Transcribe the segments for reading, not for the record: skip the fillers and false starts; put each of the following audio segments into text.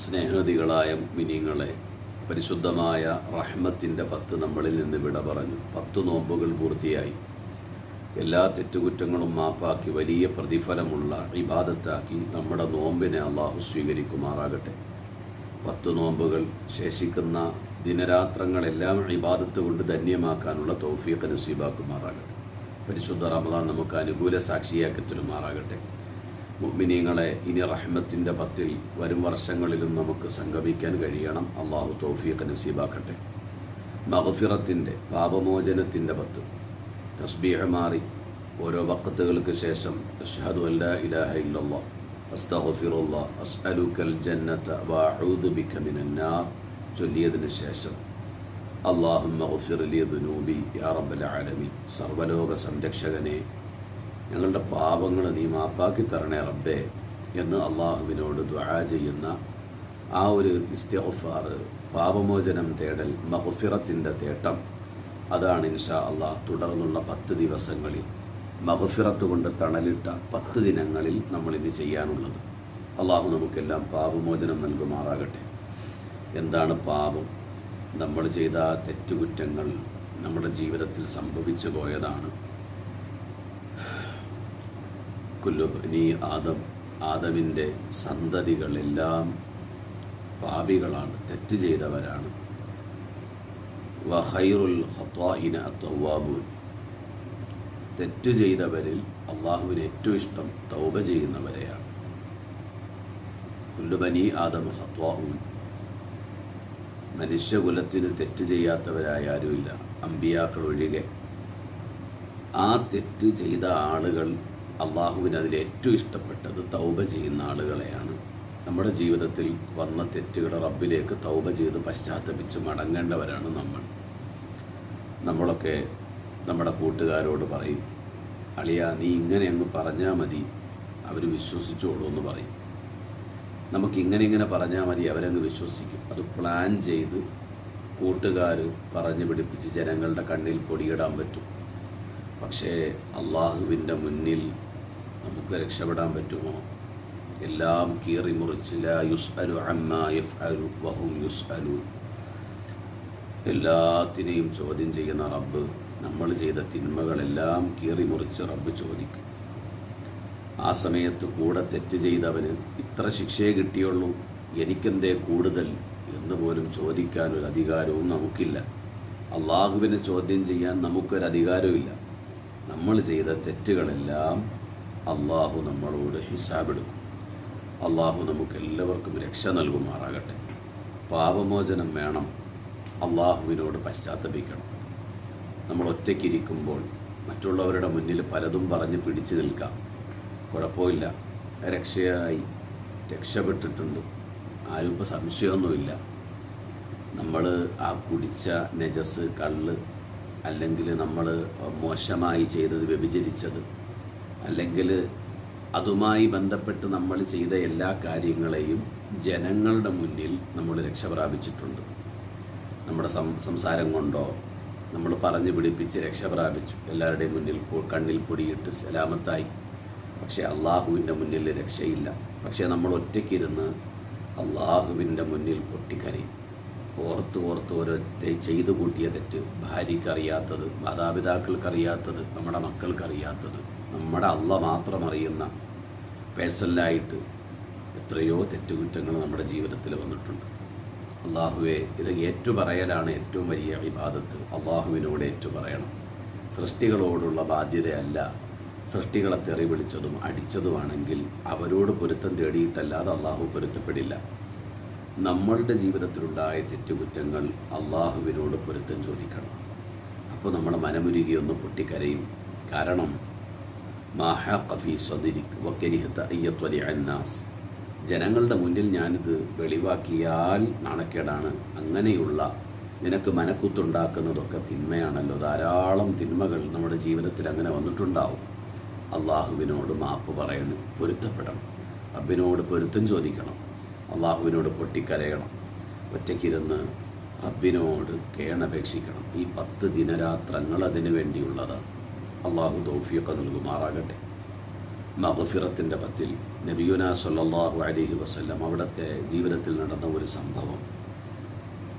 സ്നേഹതികളായ മുഅ്മിനീങ്ങളെ, പരിശുദ്ധമായ റഹ്മത്തിൻ്റെ 10 നമ്മളിൽ നിന്ന് വിട പറഞ്ഞു. 10 നോമ്പുകൾ പൂർത്തിയായി. എല്ലാ തെറ്റുകുറ്റങ്ങളും മാപ്പാക്കി വലിയ പ്രതിഫലമുള്ള ഇബാദത്താക്കി നമ്മുടെ നോമ്പിനെ അള്ളാഹു സ്വീകരിക്കുമാറാകട്ടെ. 10 നോമ്പുകൾ ശേഷിക്കുന്ന ദിനരാത്രങ്ങളെല്ലാം ഇബാദത്ത് കൊണ്ട് ധന്യമാക്കാനുള്ള തൗഫീഖ് നസീബാക്കുമാറാകട്ടെ. പരിശുദ്ധ റമദാൻ നമുക്ക് അനുകൂല സാക്ഷിയാക്കി തരുമാറാകട്ടെ. മുഅ്മിനീങ്ങളെ, ഇനി റഹ്മത്തിൻ്റെ 10 വരും വർഷങ്ങളിലും നമുക്ക് സംഗമിക്കാൻ കഴിയണം. അള്ളാഹു തൗഫീഖ് നസീബാക്കട്ടെ. മഗ്ഫിറത്തിൻ്റെ, പാപമോചനത്തിൻ്റെ 10 തസ്ബീഹ് മാറി ഓരോ വഖ്തുകൾക്ക് ശേഷം അശ്ഹദു അല്ലാ ഇലാഹ ഇല്ലല്ലാഹ് അസ്തഗ്ഫിറുല്ലാഹ് അസ്അലുക്കൽ ജന്നത വഅഊദു ബിക മിനൻ നാർ ചൊല്ലിയതിനു ശേഷം അല്ലാഹുമ്മ ഗ്ഫിർ ലി ദുനൂബി യാ റബ്ബൽ ആലമീൻ, സർവ്വലോക സംരക്ഷകനെ ഞങ്ങളുടെ പാപങ്ങൾ നീ മാപ്പാക്കി തരണേ റബ്ബേ എന്ന് അള്ളാഹുവിനോട് ദുആ ചെയ്യുന്ന ആ ഒരു ഇസ്തിഗ്ഫാർ, പാപമോചനം തേടൽ, മഗ്ഫിറത്തിൻ്റെ തേട്ടം, അതാണ് ഇൻഷാ അള്ളാഹ് തുടർന്നുള്ള 10 ദിവസങ്ങളിൽ മഗ്ഫിറത്ത് കൊണ്ട് തണലിട്ട 10 ദിനങ്ങളിൽ നമ്മളിനി ചെയ്യാനുള്ളത്. അള്ളാഹു നമുക്കെല്ലാം പാപമോചനം നൽകുമാറാകട്ടെ. എന്താണ് പാപം? നമ്മൾ ചെയ്ത തെറ്റുകുറ്റങ്ങൾ നമ്മുടെ ജീവിതത്തിൽ സംഭവിച്ചു പോയതാണ്. കുല്ലുബനി ആദം, ആദമിൻ്റെ സന്തതികളെല്ലാം പാപികളാണ്, തെറ്റ് ചെയ്തവരാണ്. വഖൈറുൽ ഖത്താഇന അത്തവ്വാബൂൻ, തെറ്റ് ചെയ്തവരിൽ അള്ളാഹുവിന് ഏറ്റവും ഇഷ്ടം തൗബ ചെയ്യുന്നവരെയാണ്. കുല്ലുബനി ആദം ഖത്വാഊൻ, മനുഷ്യകുലത്തിന് തെറ്റ് ചെയ്യാത്തവരായ ആരുമില്ല, അമ്പിയാക്കൾ ഒഴികെ. ആ തെറ്റ് ചെയ്ത ആളുകൾ അള്ളാഹുവിന് അതിലേറ്റവും ഇഷ്ടപ്പെട്ടത് തൗബ ചെയ്യുന്ന ആളുകളെയാണ്. നമ്മുടെ ജീവിതത്തിൽ വന്ന തെറ്റുകൾ റബ്ബിലേക്ക് തൗബ ചെയ്ത് പശ്ചാത്തപിച്ച് മടങ്ങേണ്ടവരാണ് നമ്മളൊക്കെ നമ്മുടെ കൂട്ടുകാരോട് പറയും, അളിയ നീ ഇങ്ങനെ അങ്ങ് പറഞ്ഞാൽ മതി, അവർ വിശ്വസിച്ചോളൂ എന്ന് പറയും. നമുക്കിങ്ങനെ പറഞ്ഞാൽ മതി, അവരങ്ങ് വിശ്വസിക്കും. അത് പ്ലാൻ ചെയ്ത് കൂട്ടുകാർ പറഞ്ഞു പിടിപ്പിച്ച് ജനങ്ങളുടെ കണ്ണിൽ പൊടിയിടാൻ പറ്റും. പക്ഷേ അള്ളാഹുവിൻ്റെ മുന്നിൽ നമുക്ക് രക്ഷപ്പെടാൻ പറ്റുമോ? എല്ലാം കീറി മുറിച്ച് ലാ യുസ്അലു അമ്മാ യഫ്അലു വഹും യുസ്അലൂൻ, എല്ലാത്തിനെയും ചോദ്യം ചെയ്യുന്ന റബ്ബ് നമ്മൾ ചെയ്ത തിന്മകളെല്ലാം കീറി മുറിച്ച് റബ്ബ് ചോദിക്കും. ആ സമയത്ത് കൂടെ തെറ്റ് ചെയ്തവന് ഇത്ര ശിക്ഷയെ കിട്ടിയുള്ളൂ, എനിക്കെന്തേ കൂടുതൽ എന്ന് പോലും ചോദിക്കാനൊരു അധികാരവും നമുക്കില്ല. അള്ളാഹുവിനെ ചോദ്യം ചെയ്യാൻ നമുക്കൊരധികാരമില്ല. നമ്മൾ ചെയ്ത തെറ്റുകളെല്ലാം അള്ളാഹു നമ്മളോട് ഹിസാബെടുക്കും. അള്ളാഹു നമുക്കെല്ലാവർക്കും രക്ഷ നൽകുമാറാകട്ടെ. പാപമോചനം വേണം, അള്ളാഹുവിനോട് പശ്ചാത്തപിക്കണം. നമ്മൾ ഒറ്റയ്ക്കിരിക്കുമ്പോൾ മറ്റുള്ളവരുടെ മുന്നിൽ പലതും പറഞ്ഞ് പിടിച്ചു നിൽക്കാം, കുഴപ്പമില്ല, രക്ഷപ്പെട്ടിട്ടുണ്ട്, ആരും ഇപ്പോൾ സംശയമൊന്നുമില്ല. നമ്മൾ ആ കുടിച്ച നജസ്, കള്ള്, അല്ലെങ്കിൽ നമ്മൾ മോശമായി ചെയ്തത്, വ്യഭിചരിച്ചത്, അല്ലെങ്കിൽ അതുമായി ബന്ധപ്പെട്ട് നമ്മൾ ചെയ്ത എല്ലാ കാര്യങ്ങളെയും ജനങ്ങളുടെ മുന്നിൽ നമ്മൾ രക്ഷ പ്രാപിച്ചിട്ടുണ്ട്. നമ്മുടെ സംസാരം കൊണ്ടോ നമ്മൾ പറഞ്ഞു പിടിപ്പിച്ച് രക്ഷ പ്രാപിച്ചു, എല്ലാവരുടെയും മുന്നിൽ കണ്ണിൽ പൊടിയിട്ട് സലാമത്തായി. പക്ഷേ അള്ളാഹുവിൻ്റെ മുന്നിൽ രക്ഷയില്ല. പക്ഷേ നമ്മൾ ഒറ്റയ്ക്കിരുന്ന് അള്ളാഹുവിൻ്റെ മുന്നിൽ പൊട്ടിക്കരയും. ഓർത്ത് ഓരോ ചെയ്തു കൂട്ടിയ തെറ്റ്, ഭാര്യയ്ക്കറിയാത്തത്, മാതാപിതാക്കൾക്കറിയാത്തത്, നമ്മുടെ മക്കൾക്കറിയാത്തത്, നമ്മുടെ അള്ളാഹ് മാത്രം അറിയുന്ന പേഴ്സണലായിട്ട് എത്രയോ തെറ്റുകുറ്റങ്ങൾ നമ്മുടെ ജീവിതത്തിൽ വന്നിട്ടുണ്ട്. അള്ളാഹുവെ, ഇത് ഏറ്റുപറയലാണ് ഏറ്റവും വലിയ ഇബാദത്ത്. അള്ളാഹുവിനോട് ഏറ്റുപറയണം. സൃഷ്ടികളോടുള്ള ബാധ്യതയല്ല. സൃഷ്ടികളെ തെറി വിളിച്ചതും അടിച്ചതുമാണെങ്കിൽ അവരോട് പൊരുത്തം തേടിയിട്ടല്ലാതെ അള്ളാഹു പൊരുത്തപ്പെടില്ല. നമ്മളുടെ ജീവിതത്തിലുണ്ടായ തെറ്റുകുറ്റങ്ങൾ അള്ളാഹുവിനോട് പൊരുത്തം ചോദിക്കണം. അപ്പോൾ നമ്മുടെ മനമുരുകി ഒന്ന് പൊട്ടിക്കരയും. കാരണം ജനങ്ങളുടെ മുന്നിൽ ഞാനിത് വെളിവാക്കിയാൽ നാണക്കേടാണ്. അങ്ങനെയുള്ള നിനക്ക് മനക്കുത്തുണ്ടാക്കുന്നതൊക്കെ തിന്മയാണല്ലോ. ധാരാളം തിന്മകൾ നമ്മുടെ ജീവിതത്തിൽ അങ്ങനെ വന്നിട്ടുണ്ടാവും. അള്ളാഹുവിനോട് മാപ്പ് പറയണം, പൊരുത്തപ്പെടണം, റബ്ബിനോട് പൊരുത്തം ചോദിക്കണം, അള്ളാഹുവിനോട് പൊട്ടിക്കരയണം, ഒറ്റയ്ക്കിരുന്ന് റബ്ബിനോട് കേണപേക്ഷിക്കണം. ഈ 10 ദിനരാത്രങ്ങൾ അതിനു വേണ്ടിയുള്ളതാണ്. അള്ളാഹു തൗഫീഖ് നൽകുമാറാകട്ടെ. മഗ്ഫിറത്തിൻ്റെ 10 നബിയുനാ സല്ലല്ലാഹു അലൈഹി വസല്ലം അവിടുത്തെ ജീവിതത്തിൽ നടന്ന ഒരു സംഭവം.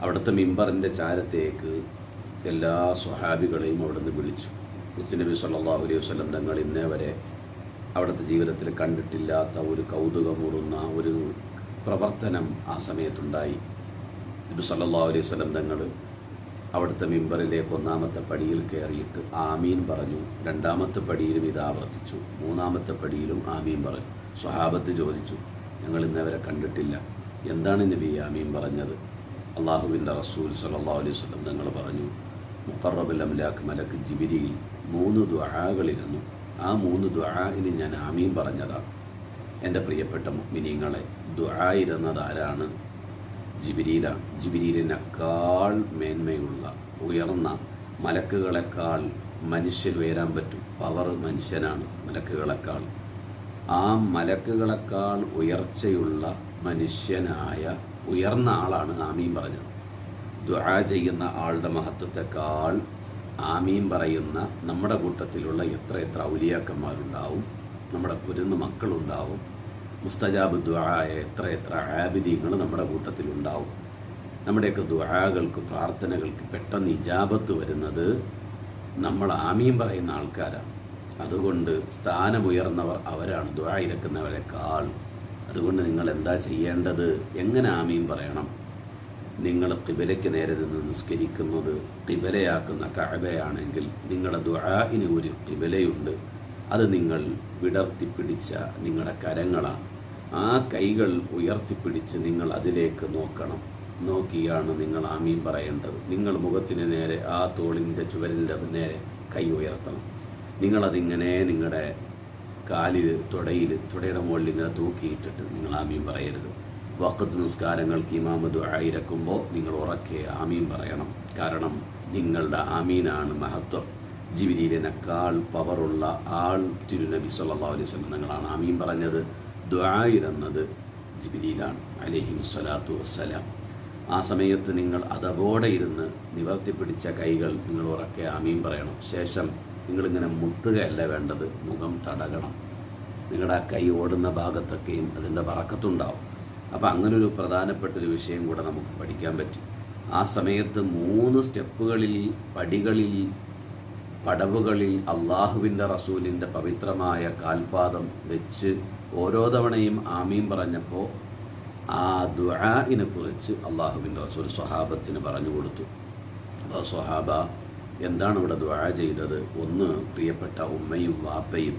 അവിടുത്തെ മിമ്പറിൻ്റെ ചാരത്തേക്ക് എല്ലാ സ്വഹാബികളെയും അവിടുന്ന് വിളിച്ചു. നബി സല്ലല്ലാഹു അലൈഹി വസല്ലം തങ്ങൾ ഇന്നേ വരെ അവിടുത്തെ ജീവിതത്തിൽ കണ്ടിട്ടില്ലാത്ത ഒരു കൗതുകമൂറുന്ന ഒരു പ്രവർത്തനം ആ സമയത്തുണ്ടായി. നബി സല്ലല്ലാഹു അലൈഹി വസല്ലം തങ്ങൾ അവിടുത്തെ മിമ്പറിലേക്ക് ഒന്നാമത്തെ പടിയിൽ കയറിയിട്ട് ആമീൻ പറഞ്ഞു. രണ്ടാമത്തെ പടിയിലും ഇത് ആവർത്തിച്ചു. മൂന്നാമത്തെ പടിയിലും ആമീൻ പറഞ്ഞു. സ്വഹാബത്ത് ചോദിച്ചു, ഞങ്ങൾ ഇന്നവരെ കണ്ടിട്ടില്ല, എന്താണ് നബി ആമീൻ പറഞ്ഞത്? അള്ളാഹുവിൻ്റെ റസൂൽ സല്ലല്ലാഹു അലൈഹി വസല്ലം തങ്ങൾ പറഞ്ഞു, മുഖറബുൽ അംലാക്ക് മലക്ക് ജിബ്രീൽ 3 ദുആകളിരുന്നു. ആ 3 ദുആഇന് ഞാൻ ആമീൻ പറഞ്ഞതാണ്. എൻ്റെ പ്രിയപ്പെട്ട മുഅ്മിനീങ്ങളെ, ദുആ ഇരുന്നത് ആരാണ്? ജിബ്രീലാണ്. ജിബ്രീലിനേക്കാൾ മേന്മയുള്ള ഉയർന്ന മലക്കുകളെക്കാൾ മനുഷ്യൻ ഉയരാൻ പറ്റും. പവർ മനുഷ്യനാണ് മലക്കുകളെക്കാൾ. ആ മലക്കുകളെക്കാൾ ഉയർച്ചയുള്ള മനുഷ്യനായ ഉയർന്ന ആളാണ് ആമീൻ പറഞ്ഞത്. ദുആ ചെയ്യുന്ന ആളുടെ മഹത്വത്തെക്കാൾ ആമീൻ പറയുന്ന നമ്മുടെ കൂട്ടത്തിലുള്ള എത്ര ഔലിയാക്കന്മാരുണ്ടാവും, നമ്മുടെ കുരുന്ന് മക്കളുണ്ടാവും, മുസ്തജാബ് ദുആയ എത്ര ആബിദീങ്ങൾ നമ്മുടെ കൂട്ടത്തിലുണ്ടാവും. നമ്മുടെയൊക്കെ ദുആകൾക്ക്, പ്രാർത്ഥനകൾക്ക് പെട്ടെന്ന് ഇജാബത്ത് വരുന്നത് നമ്മൾ ആമീൻ പറയുന്ന ആൾക്കാരാണ്. അതുകൊണ്ട് സ്ഥാനമുയർന്നവർ അവരാണ് ദുആ ഇരക്കുന്നവരെക്കാൾ. അതുകൊണ്ട് നിങ്ങൾ എന്താ ചെയ്യേണ്ടത്? എങ്ങനെ ആമീൻ പറയണം? നിങ്ങൾ ഖിബലയ്ക്ക് നേരെ നിന്ന് നിസ്കരിക്കുന്നത് ഖിബലയാക്കുന്ന കഅബയാണെങ്കിൽ നിങ്ങളുടെ ദുആഇന് ഒരു ഖിബലയുണ്ട്. അത് നിങ്ങൾ വിടർത്തിപ്പിടിച്ച നിങ്ങളുടെ കരങ്ങളാണ്. ആ കൈകൾ ഉയർത്തിപ്പിടിച്ച് നിങ്ങൾ അതിലേക്ക് നോക്കണം. നോക്കിയാണ് നിങ്ങൾ ആമീൻ പറയേണ്ടത്. നിങ്ങൾ മുഖത്തിന് നേരെ ആ തോളിൻ്റെ ചുവരിൻ്റെ നേരെ കൈ ഉയർത്തണം. നിങ്ങളതിങ്ങനെ നിങ്ങളുടെ കാലിൽ തുടയുടെ മുകളിൽ ഇങ്ങനെ തൂക്കിയിട്ടിട്ട് നിങ്ങൾ ആമീൻ പറയരുത്. വഖത്ത് നിസ്കാരങ്ങൾക്ക് ഇമാമ ദുആ ഇരക്കുമ്പോൾ നിങ്ങൾ ഉറക്കെ ആമീൻ പറയണം. കാരണം നിങ്ങളുടെ ആമീനാണ് മഹത്വം. ജിബ്രീലിനേക്കാൾ പവറുള്ള ആൾ തിരുനബി സല്ലല്ലാഹു അലൈഹി വസല്ലം നിങ്ങളാണ് ആമീൻ പറഞ്ഞത്. ദുആ ഇരുന്നത് ജിബ്രീലാണ് അലൈഹിസ്സലാത്തു വസ്സലാം. ആ സമയത്ത് നിങ്ങൾ അതവോടെ ഇരുന്ന് നിവർത്തിപ്പിടിച്ച കൈകൾ നിങ്ങൾ ഉറക്കെ ആമീൻ പറയണം. ശേഷം നിങ്ങളിങ്ങനെ മുത്തുകയല്ല വേണ്ടത്, മുഖം തടകണം. നിങ്ങളുടെ ആ കൈ ഓടുന്ന ഭാഗത്തൊക്കെയും അതിൻ്റെ ബറക്കത്തുണ്ടാവും. അപ്പോൾ അങ്ങനൊരു പ്രധാനപ്പെട്ടൊരു വിഷയം കൂടെ നമുക്ക് പഠിക്കാൻ പറ്റും. ആ സമയത്ത് 3 സ്റ്റെപ്പുകളിൽ, പടികളിൽ, പടവുകളിൽ അള്ളാഹുവിൻ്റെ റസൂലിൻ്റെ പവിത്രമായ കാൽപാദം വെച്ച് ഓരോ തവണയും ആമീൻ പറഞ്ഞപ്പോൾ ആ ദുആഇനെ കുറിച്ച് അള്ളാഹുവിൻ്റെ റസൂൽ സ്വഹാബത്തിന് പറഞ്ഞു കൊടുത്തു. അപ്പോൾ സ്വഹാബ എന്താണ് ഇവിടെ ദുആ ചെയ്തത്? ഒന്ന്, പ്രിയപ്പെട്ട ഉമ്മയും വാപ്പയും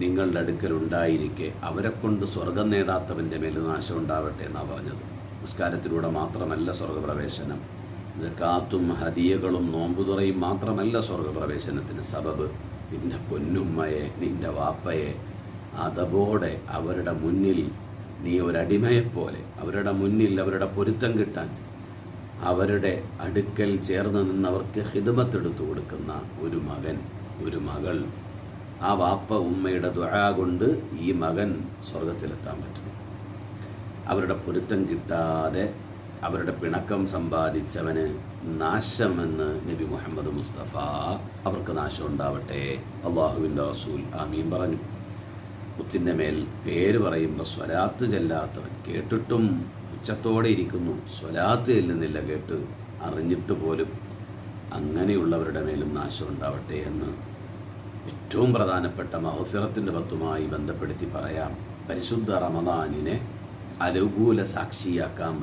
നിങ്ങളുടെ അടുക്കൽ ഉണ്ടായിരിക്കെ അവരെ കൊണ്ട് സ്വർഗം നേടാത്തവൻ്റെ മേൽ നാശം ഉണ്ടാവട്ടെ എന്നാണ് പറഞ്ഞത്. നിസ്കാരത്തിലൂടെ മാത്രമല്ല സ്വർഗപ്രവേശനം, സക്കാത്തും ഹദിയകളും നോമ്പുതുറയും മാത്രമല്ല സ്വർഗപ്രവേശനത്തിന് സബബ്. നിൻ്റെ പൊന്നുമ്മയെ, നിൻ്റെ വാപ്പയെ അതബോടെ അവരുടെ മുന്നിൽ നീ ഒരടിമയെപ്പോലെ അവരുടെ മുന്നിൽ അവരുടെ പൊരുത്തം കിട്ടാൻ അവരുടെ അടുക്കൽ ചേർന്ന് നിന്നവർക്ക് ഖിദ്മത്തെടുത്തു കൊടുക്കുന്ന ഒരു മകൻ, ഒരു മകൾ, ആ വാപ്പ ഉമ്മയുടെ ദുആ കൊണ്ട് ഈ മകൻ സ്വർഗത്തിലെത്താൻ പറ്റും. അവരുടെ പൊരുത്തം കിട്ടാതെ അവരുടെ പിണക്കം സമ്പാദിച്ചവന് നാശമെന്ന് നബി മുഹമ്മദ് മുസ്തഫ. അവർക്ക് നാശം ഉണ്ടാവട്ടെ. അള്ളാഹുവിൻ്റെ റസൂൽ ആമീൻ പറഞ്ഞു. മുത്തിൻ്റെ മേൽ പേര് പറയുമ്പോൾ സ്വലാത്ത് ചെല്ലാത്തവൻ, കേട്ടിട്ടും ഉച്ചത്തോടെ ഇരിക്കുന്നു, സ്വലാത്ത് ചെല്ലുന്നില്ല, കേട്ട് അറിഞ്ഞിട്ട് പോലും, അങ്ങനെയുള്ളവരുടെ മേലും നാശം ഉണ്ടാവട്ടെ എന്ന് ഏറ്റവും പ്രധാനപ്പെട്ട മഗ്ഫിറത്തിൻ്റെ പത്തുമായി ബന്ധപ്പെടുത്തി പറയാം. പരിശുദ്ധ റമദാനിനെ അനുകൂല സാക്ഷിയാക്കാൻ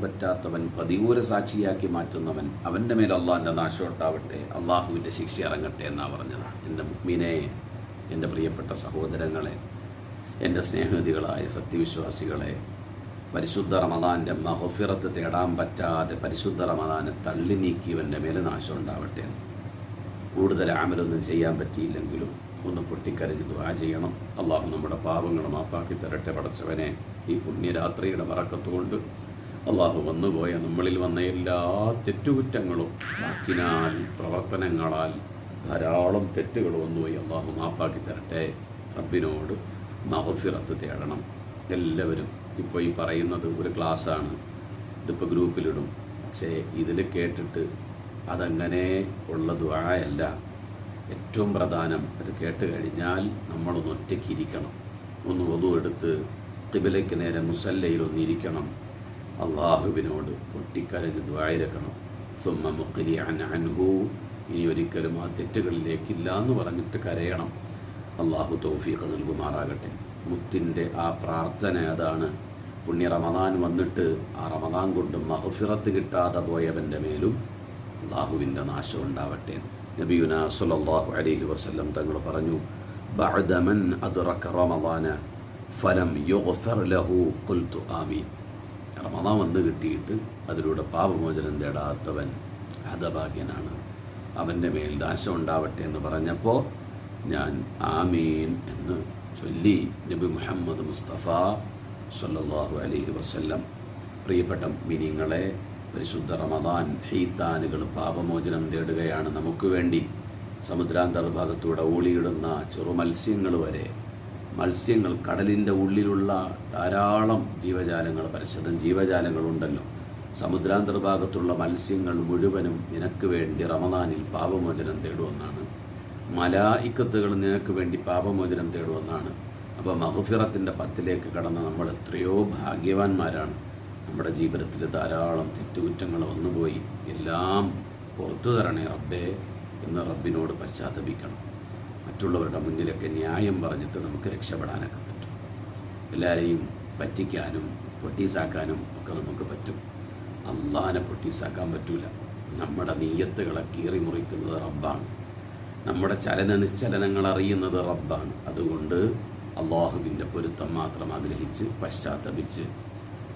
പറ്റാത്തവൻ, പ്രതികൂല സാക്ഷിയാക്കി മാറ്റുന്നവൻ, അവൻ്റെ മേൽ അള്ളാഹിൻ്റെ നാശം ഉണ്ടാവട്ടെ, അള്ളാഹുവിൻ്റെ ശിക്ഷ ഇറങ്ങട്ടെ എന്നാണ് പറഞ്ഞത്. എൻ്റെ മുഅ്മിനേ, എൻ്റെ പ്രിയപ്പെട്ട സഹോദരങ്ങളെ, എൻ്റെ സ്നേഹിതികളായ സത്യവിശ്വാസികളെ, പരിശുദ്ധ റമദാൻ്റെ മഗ്ഫിറത്ത് തേടാൻ പറ്റാതെ പരിശുദ്ധ റമദാനെ തള്ളി നീക്കിയവൻ്റെ മേൽ നാശം ഉണ്ടാവട്ടെ. കൂടുതൽ അമലൊന്നും ചെയ്യാൻ പറ്റിയില്ലെങ്കിലും ഒന്ന് പൊട്ടിക്കരഞ്ഞ് ദുആ ചെയ്യണം. അള്ളാഹു നമ്മുടെ പാപങ്ങൾ മാപ്പാക്കി തരട്ടെ. പടച്ചവനെ, ഈ പുണ്യരാത്രിയുടെ ബറക്കത്തുകൊണ്ട് അള്ളാഹു വന്നുപോയ നമ്മളിൽ വന്ന എല്ലാ തെറ്റുകുറ്റങ്ങളും വാക്കിനാൽ, പ്രവർത്തനങ്ങളാൽ ധാരാളം തെറ്റുകൾ വന്നുപോയി. അള്ളാഹു മാപ്പാക്കി തരട്ടെ. റബ്ബിനോട് മഗ്ഫിറത്ത് തേടണം എല്ലാവരും. ഇപ്പോൾ ഈ പറയുന്നത് ഒരു ക്ലാസ്സാണ്, ഇതിപ്പോൾ ഗ്രൂപ്പിലിടും. പക്ഷേ ഇതിൽ കേട്ടിട്ട് അതങ്ങനെ ഉള്ള ദുആയല്ല. ഏറ്റവും പ്രധാനം അത് കേട്ട് കഴിഞ്ഞാൽ നമ്മളൊന്ന് ഒറ്റയ്ക്കിരിക്കണം, ഒന്ന് വധു എടുത്ത് ഖിബലയ്ക്ക് നേരെ മുസല്ലയിലൊന്നിരിക്കണം, അള്ളാഹുവിനോട് പൊട്ടിക്കരഞ്ഞ് ദ്വായിരക്കണം. സുമ്മ മുഖ്ലിഅൻ അൻഹു, ഇനി ഒരിക്കലും ആ തെറ്റുകളിലേക്കില്ല എന്ന് പറഞ്ഞിട്ട് കരയണം. അള്ളാഹു തൗഫീഖ് നൽകുമാറാകട്ടെ. മുത്തിൻ്റെ ആ പ്രാർത്ഥന അതാണ്. പുണ്യ റമദാൻ വന്നിട്ട് ആ റമദാൻ കൊണ്ട് മഗ്ഫിറത്ത് കിട്ടാതെ പോയവൻ്റെ മേലും അള്ളാഹുവിൻ്റെ നാശം ഉണ്ടാവട്ടെ. നബിയുനാ സ്വല്ലല്ലാഹു അലൈഹി വസല്ലം തങ്ങൾ പറഞ്ഞു, ബഅദ മൻ അദ്റക റമദാന ഫലം യുഗ്ഫർ ലഹു ഖുൽതു ആമീൻ. റമദാൻ വന്ന് കിട്ടിയിട്ട് അതിലൂടെ പാപമോചനം തേടാത്തവൻ ഹതഭാഗ്യനാണ്, അവൻ്റെ മേൽ നാശം ഉണ്ടാവട്ടെ എന്ന് പറഞ്ഞപ്പോൾ ഞാൻ ആമീൻ എന്ന് ചൊല്ലി. നബി മുഹമ്മദ് മുസ്തഫ സ്വല്ലല്ലാഹു അലൈഹി വസല്ലം. പ്രിയപ്പെട്ട മുഅ്മിനീങ്ങളെ, പരിശുദ്ധ റമദാൻ ഹീത്താനുകൾ പാപമോചനം തേടുകയാണ് നമുക്ക് വേണ്ടി. സമുദ്രാന്തർഭാഗത്തൂടെ ഊളിയിടുന്ന ചെറുമത്സ്യങ്ങൾ വരെ, മത്സ്യങ്ങൾ, കടലിൻ്റെ ഉള്ളിലുള്ള ധാരാളം ജീവജാലങ്ങൾ, പരശുദ്ധം ജീവജാലങ്ങളുണ്ടല്ലോ. സമുദ്രാന്തർഭാഗത്തുള്ള മത്സ്യങ്ങൾ മുഴുവനും നിനക്ക് വേണ്ടി റമദാനിൽ പാപമോചനം തേടുമെന്നാണ്. മലായിക്കത്തുകൾ നിനക്ക് വേണ്ടി പാപമോചനം തേടുമെന്നാണ്. അപ്പോൾ മഗ്ഫിറത്തിൻ്റെ പത്തിലേക്ക് കടന്ന നമ്മൾ എത്രയോ ഭാഗ്യവാന്മാരാണ്. നമ്മുടെ ജീവിതത്തിൽ ധാരാളം തെറ്റുകുറ്റങ്ങൾ വന്നുപോയി, എല്ലാം പുറത്തു തരണേ റബ്ബേ എന്ന് റബ്ബിനോട് പശ്ചാത്തപിക്കണം. മറ്റുള്ളവരുടെ മുന്നിലൊക്കെ ന്യായം പറഞ്ഞിട്ട് നമുക്ക് രക്ഷപ്പെടാനൊക്കെ പറ്റും. എല്ലാവരെയും പറ്റിക്കാനും പൊട്ടീസാക്കാനും ഒക്കെ നമുക്ക് പറ്റും. അള്ളാനെ പൊട്ടീസാക്കാൻ പറ്റൂല. നമ്മുടെ നീയത്തുകളെ കീറി മുറിക്കുന്നത് റബ്ബാണ്. നമ്മുടെ ചലന നിശ്ചലനങ്ങൾ അറിയുന്നത് റബ്ബാണ്. അതുകൊണ്ട് അള്ളാഹുവിൻ്റെ പൊരുത്തം മാത്രം ആഗ്രഹിച്ച് പശ്ചാത്തപിച്ച്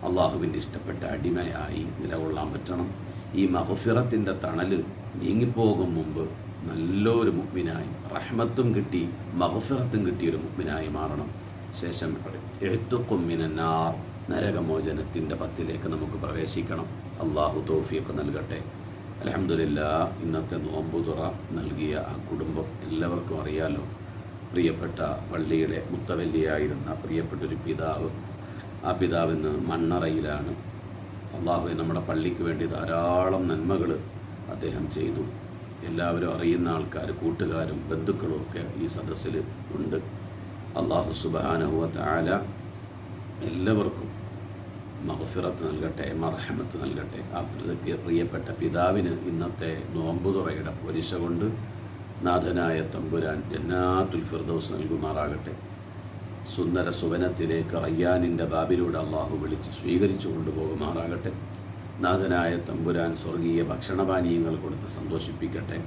അള്ളാഹുവിൻ്റെ ഇഷ്ടപ്പെട്ട അടിമയായി നിലകൊള്ളാൻ പറ്റണം. ഈ മഗ്ഫിറത്തിൻ്റെ തണൽ നീങ്ങിപ്പോകും മുമ്പ് നല്ലൊരു മുഅ്മിനായി, റഹ്മത്തും കിട്ടി മഗ്ഫിറത്തും കിട്ടിയൊരു മുഅ്മിനായി മാറണം. ശേഷം ഇഅ്തുഖും മിനന്നാർ, നരകമോചനത്തിൻ്റെ പത്തിലേക്ക് നമുക്ക് പ്രവേശിക്കണം. അള്ളാഹു തൗഫീഖ് നൽകട്ടെ. അൽഹംദുലില്ലാഹ്, ഇന്നത്തെ നോമ്പുതുറ നൽകിയ ആ കുടുംബം എല്ലാവർക്കും അറിയാലോ. പ്രിയപ്പെട്ട പള്ളിയുടെ മുത്തവല്ലിയായിരുന്ന പ്രിയപ്പെട്ടൊരു പിതാവ്, ആ പിതാവിന്ന് മണ്ണറയിലാണ്. അള്ളാഹു നമ്മുടെ പള്ളിക്ക് വേണ്ടി ധാരാളം നന്മകൾ അദ്ദേഹം ചെയ്തു. എല്ലാവരും അറിയുന്ന ആൾക്കാർ, കൂട്ടുകാരും ബന്ധുക്കളും ഒക്കെ ഈ സദസ്സിൽ ഉണ്ട്. അള്ളാഹു സുബ്ഹാനഹു വ തആല എല്ലാവർക്കും മഗ്ഫിറത്ത് നൽകട്ടെ, മർഹമത്ത് നൽകട്ടെ. ആ പ്രിയപ്പെട്ട പിതാവിന് ഇന്നത്തെ നോമ്പുതുറയുടെ പോരിശ കൊണ്ട് നാഥനായ തമ്പുരാൻ ജന്നാത്തുൽ ഫിർദൗസ് നൽകുമാറാകട്ടെ. സുന്ദര സുവനത്തിലേക്ക് റയ്യാനിൻ്റെ ബാബിലൂടെ അള്ളാഹു വിളിച്ച് സ്വീകരിച്ചു കൊണ്ടുപോകുമാറാകട്ടെ. നാഥനായ തമ്പുരാൻ സ്വർഗീയ ഭക്ഷണപാനീയങ്ങൾ കൊടുത്ത് സന്തോഷിപ്പിക്കട്ടെ.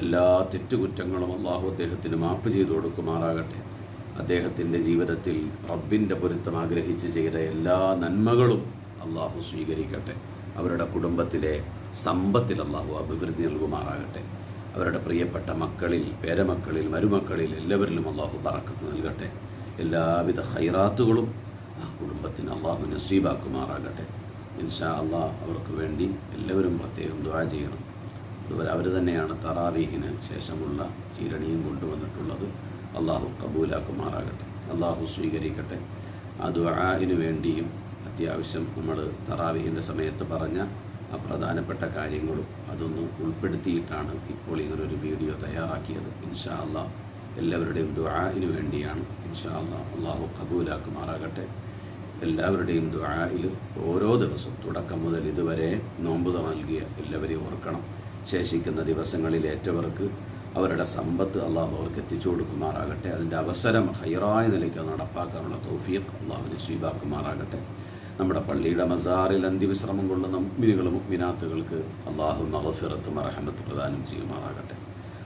എല്ലാ തെറ്റുകുറ്റങ്ങളും അള്ളാഹു അദ്ദേഹത്തിന് മാപ്പ് ചെയ്തു കൊടുക്കുമാറാകട്ടെ. അദ്ദേഹത്തിൻ്റെ ജീവിതത്തിൽ റബ്ബിൻ്റെ പൊരുത്തം ആഗ്രഹിച്ച് ചെയ്ത എല്ലാ നന്മകളും അള്ളാഹു സ്വീകരിക്കട്ടെ. അവരുടെ കുടുംബത്തിലെ സമ്പത്തിൽ അള്ളാഹു അഭിവൃദ്ധി നൽകുമാറാകട്ടെ. അവരുടെ പ്രിയപ്പെട്ട മക്കളിൽ, പേരമക്കളിൽ, മരുമക്കളിൽ എല്ലാവരിലും അള്ളാഹു ബറക്കത്ത് നൽകട്ടെ. എല്ലാവിധ ഖൈറാത്തുകളും ആ കുടുംബത്തിന് അള്ളാഹു നസീബാക്കുമാറാകട്ടെ. ഇൻഷാ അള്ളാഹ് അവർക്ക് വേണ്ടി എല്ലാവരും പ്രത്യേകം ദുആ ചെയ്യണം. അതുപോലെ അവർ തന്നെയാണ് തറാവീഹിന് ശേഷമുള്ള ചീരണിയും കൊണ്ടുവന്നിട്ടുള്ളത്. അള്ളാഹു കബൂലാക്കുമാറാകട്ടെ, അള്ളാഹു സ്വീകരിക്കട്ടെ. ആ ദുആഇന് വേണ്ടിയും അത്യാവശ്യം നമ്മൾ തറാവീഹിൻ്റെ സമയത്ത് പറഞ്ഞ ആ പ്രധാനപ്പെട്ട കാര്യങ്ങളും അതൊന്ന് ഉൾപ്പെടുത്തിയിട്ടാണ് ഇപ്പോൾ ഇങ്ങനൊരു വീഡിയോ തയ്യാറാക്കിയത്. ഇൻഷാ അള്ളാഹ് എല്ലാവരുടെയും ദുആഇന് വേണ്ടിയാണ്. ഇൻഷാ അള്ളാഹ് അള്ളാഹു കബൂലാക്കുമാറാകട്ടെ. എല്ലാവരുടെയും ദുആഇൽ ഓരോ ദിവസവും തുടക്കം മുതൽ ഇതുവരെ നോമ്പ് നൽകിയ എല്ലാവരെയും ഓർക്കണം. ശേഷിക്കുന്ന ദിവസങ്ങളിൽ ഏറ്റവർക്ക് അവരുടെ സമ്പത്ത് അള്ളാഹു അവർക്ക് എത്തിച്ചു കൊടുക്കുമാറാകട്ടെ. അതിൻ്റെ അവസരം ഹൈറായ നിലയ്ക്ക് നടപ്പാക്കാനുള്ള തൗഫീഖ് അള്ളാഹു നസീബാക്കുമാറാകട്ടെ. നമ്മുടെ പള്ളിയുടെ മസാറിൽ അന്ത്യവിശ്രമം കൊള്ളുന്ന മുഅ്മിനുകളും മുഅ്മിനാത്തുകൾക്ക് അള്ളാഹു മഗ്ഫിറത്ത് മർഹമത്ത് പ്രദാനം ചെയ്യുമാറാകട്ടെ.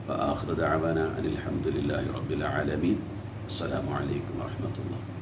വആഖിറു ദഅവാനാ അനിൽ ഹംദുലില്ലാഹി റബ്ബിൽ ആലമീൻ. അസ്സലാമു അലൈക്കും വറഹ്മത്തുള്ളാഹി.